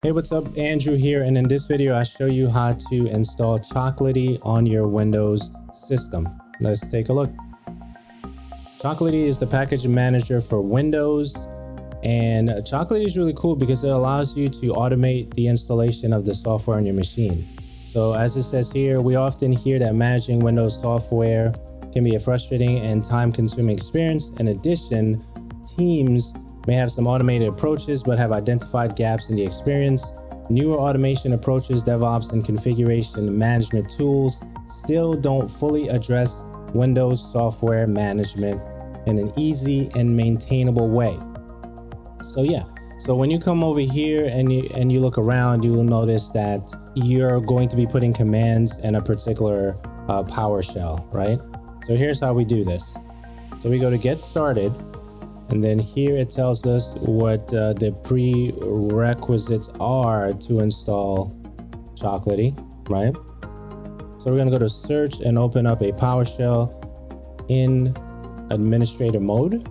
Hey, what's up? Andrew here, and in this video I show you how to install Chocolatey on your Windows system. Let's take a look. Chocolatey is the package manager for Windows, and Chocolatey is really cool because it allows you to automate the installation of the software on your machine. So as it says here, we often hear that managing Windows software can be a frustrating and time-consuming experience. In addition, teams may have some automated approaches but have identified gaps in the experience. Newer automation approaches, DevOps, and configuration management tools still don't fully address Windows software management in an easy and maintainable way. So when you come over here and you look around, you will notice that you're going to be putting commands in a particular PowerShell, right? So here's how we do this. So we go to Get Started, and then here it tells us what the prerequisites are to install Chocolatey, right? So we're gonna go to Search and open up a PowerShell in administrator mode.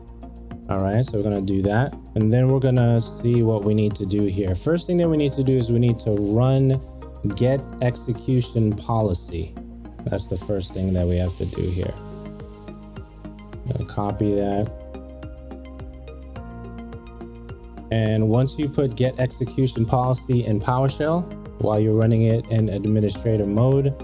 All right, so we're gonna do that. And then we're gonna see what we need to do here. First thing that we need to do is we need to run get execution policy. That's the first thing that we have to do here. I'm gonna copy that. And once you put get execution policy in PowerShell, while you're running it in administrator mode,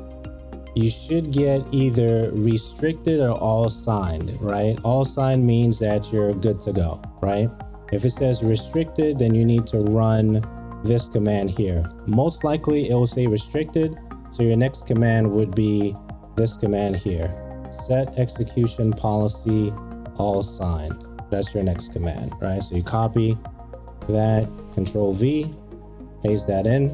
you should get either restricted or all signed, right? All signed means that you're good to go, right? If it says restricted, then you need to run this command here. Most likely it will say restricted. So your next command would be this command here. Set execution policy all signed. That's your next command, right? So you copy that, Control V, paste that in,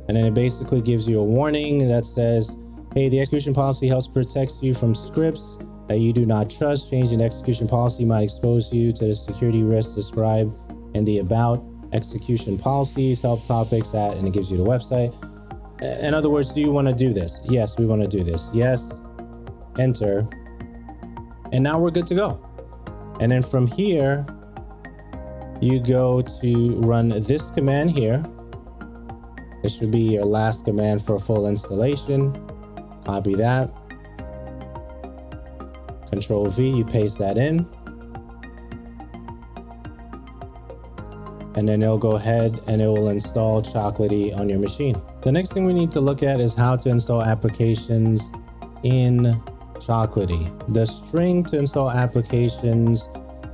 and then it basically gives you a warning that says, hey, the execution policy helps protect you from scripts that you do not trust. Changing the execution policy might expose you to the security risks described in the About Execution Policies help topics at, and it gives you the website. In other words, do you want to do this? Yes, we want to do this. Yes, enter, and now we're good to go. And then from here, you go to run this command here. This should be your last command for full installation. Copy that. Control V, you paste that in. And then it'll go ahead and it will install Chocolatey on your machine. The next thing we need to look at is how to install applications in Chocolatey. The string to install applications,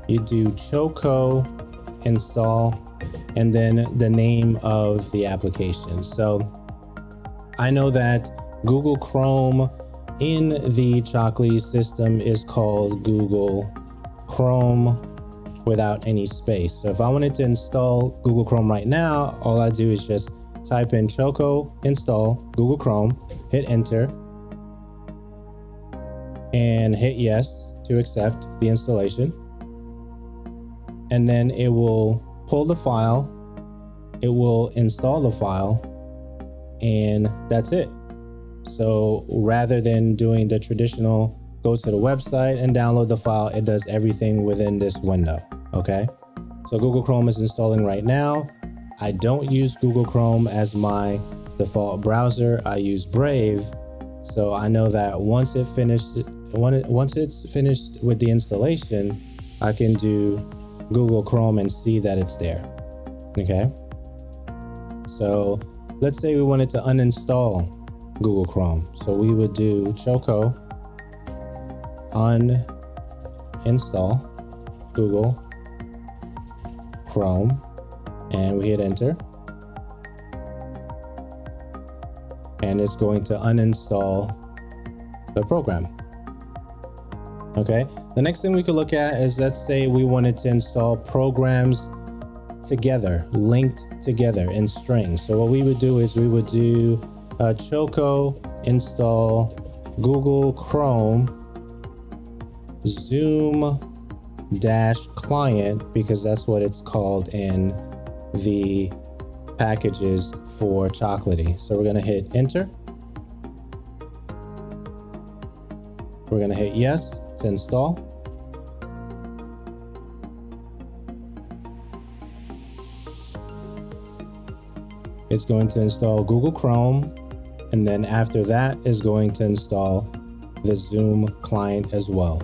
you do choco install and then the name of the application. So I know that Google Chrome in the Chocolatey system is called Google Chrome without any space. So if I wanted to install Google Chrome right now, all I do is just type in choco install Google Chrome, hit enter, and hit yes to accept the installation. And then it will pull the file, it will install the file, and that's it. So rather than doing the traditional go to the website and download the file, it does everything within this window, okay? So Google Chrome is installing right now. I don't use Google Chrome as my default browser. I use Brave. So I know that once it's finished with the installation, I can do Google Chrome and see that it's there. Okay. So let's say we wanted to uninstall Google Chrome. So we would do choco uninstall Google Chrome, and we hit enter. And it's going to uninstall the program. Okay. The next thing we could look at is, let's say we wanted to install programs together, linked together in strings. So what we would do is we would do choco install Google Chrome Zoom dash client, because that's what it's called in the packages for Chocolatey. So we're going to hit enter. We're going to hit yes to install. it's going to install Google Chrome. And then after that is going to install the Zoom client as well.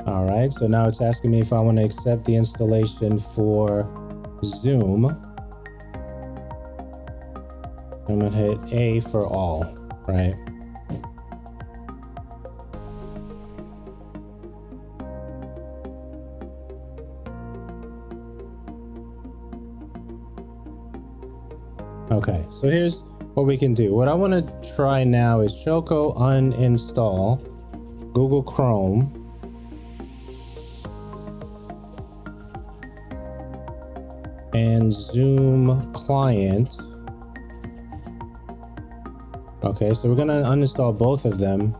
All right, so now it's asking me if I want to accept the installation for Zoom. I'm gonna hit A for all, right? Okay, so here's what we can do. What I want to try now is Choco uninstall Google Chrome. And Zoom client. Okay, so we're gonna uninstall both of them.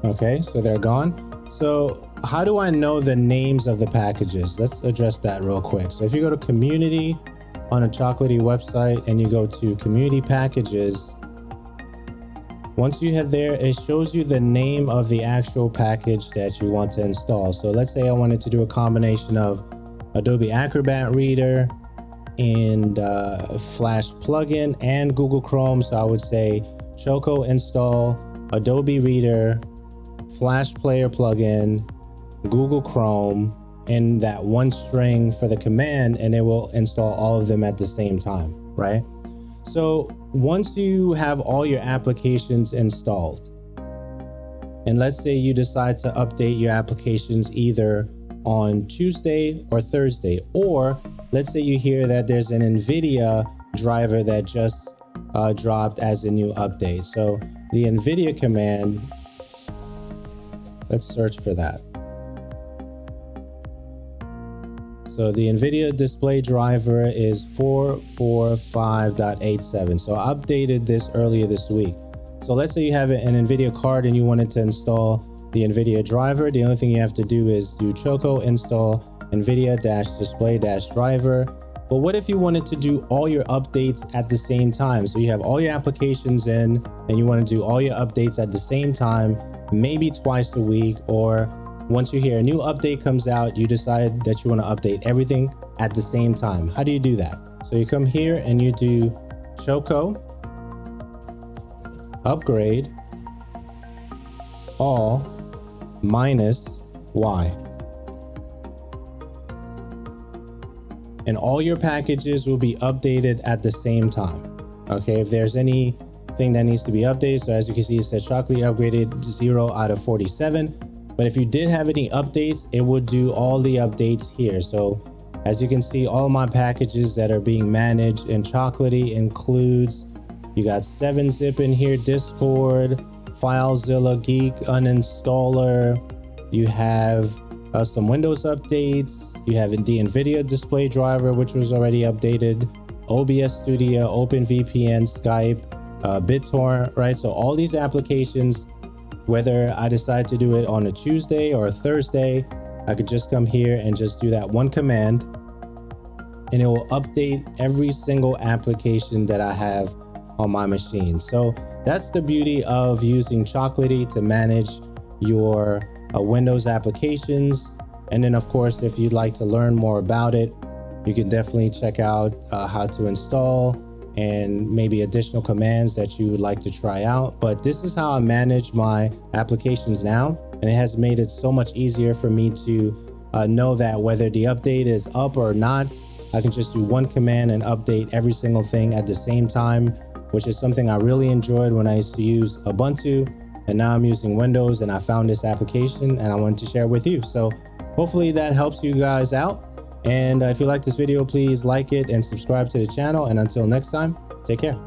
Okay, so they're gone. So how do I know the names of the packages? Let's address that real quick. So if you go to community on a Chocolatey website and you go to community packages, once you head there, it shows you the name of the actual package that you want to install. So let's say I wanted to do a combination of Adobe Acrobat Reader and Flash plugin and Google Chrome. So I would say Choco install Adobe Reader, Flash Player plugin, Google Chrome, and that one string for the command, and it will install all of them at the same time, right? So once you have all your applications installed, and let's say you decide to update your applications either on Tuesday or Thursday, or let's say you hear that there's an NVIDIA driver that just dropped as a new update. So the NVIDIA command, let's search for that. So the NVIDIA display driver is 445.87. So I updated this earlier this week. So let's say you have an NVIDIA card and you wanted to install the NVIDIA driver. The only thing you have to do is do Choco install NVIDIA-display-driver. But what if you wanted to do all your updates at the same time? So you have all your applications in and you want to do all your updates at the same time, maybe twice a week, or once you hear a new update comes out, you decide that you want to update everything at the same time. How do you do that? So you come here and you do Choco upgrade all minus Y. And all your packages will be updated at the same time. Okay, if there's anything that needs to be updated, so as you can see, it says Chocolatey upgraded 0 out of 47. But if you did have any updates, it would do all the updates here. So as you can see, all my packages that are being managed in Chocolatey includes, you got 7-zip in here, Discord, FileZilla, Geek, Uninstaller. You have some Windows updates. You have the NVIDIA display driver, which was already updated, OBS Studio, OpenVPN, Skype, BitTorrent, right? So all these applications, whether I decide to do it on a Tuesday or a Thursday, I could just come here and just do that one command and it will update every single application that I have on my machine. So that's the beauty of using Chocolatey to manage your Windows applications. And then of course, if you'd like to learn more about it, you can definitely check out how to install and maybe additional commands that you would like to try out. But this is how I manage my applications now. And it has made it so much easier for me to know that whether the update is up or not, I can just do one command and update every single thing at the same time, which is something I really enjoyed when I used to use Ubuntu. And now I'm using Windows and I found this application and I wanted to share it with you. So hopefully that helps you guys out. And if you like this video, please like it and subscribe to the channel. And until next time, take care.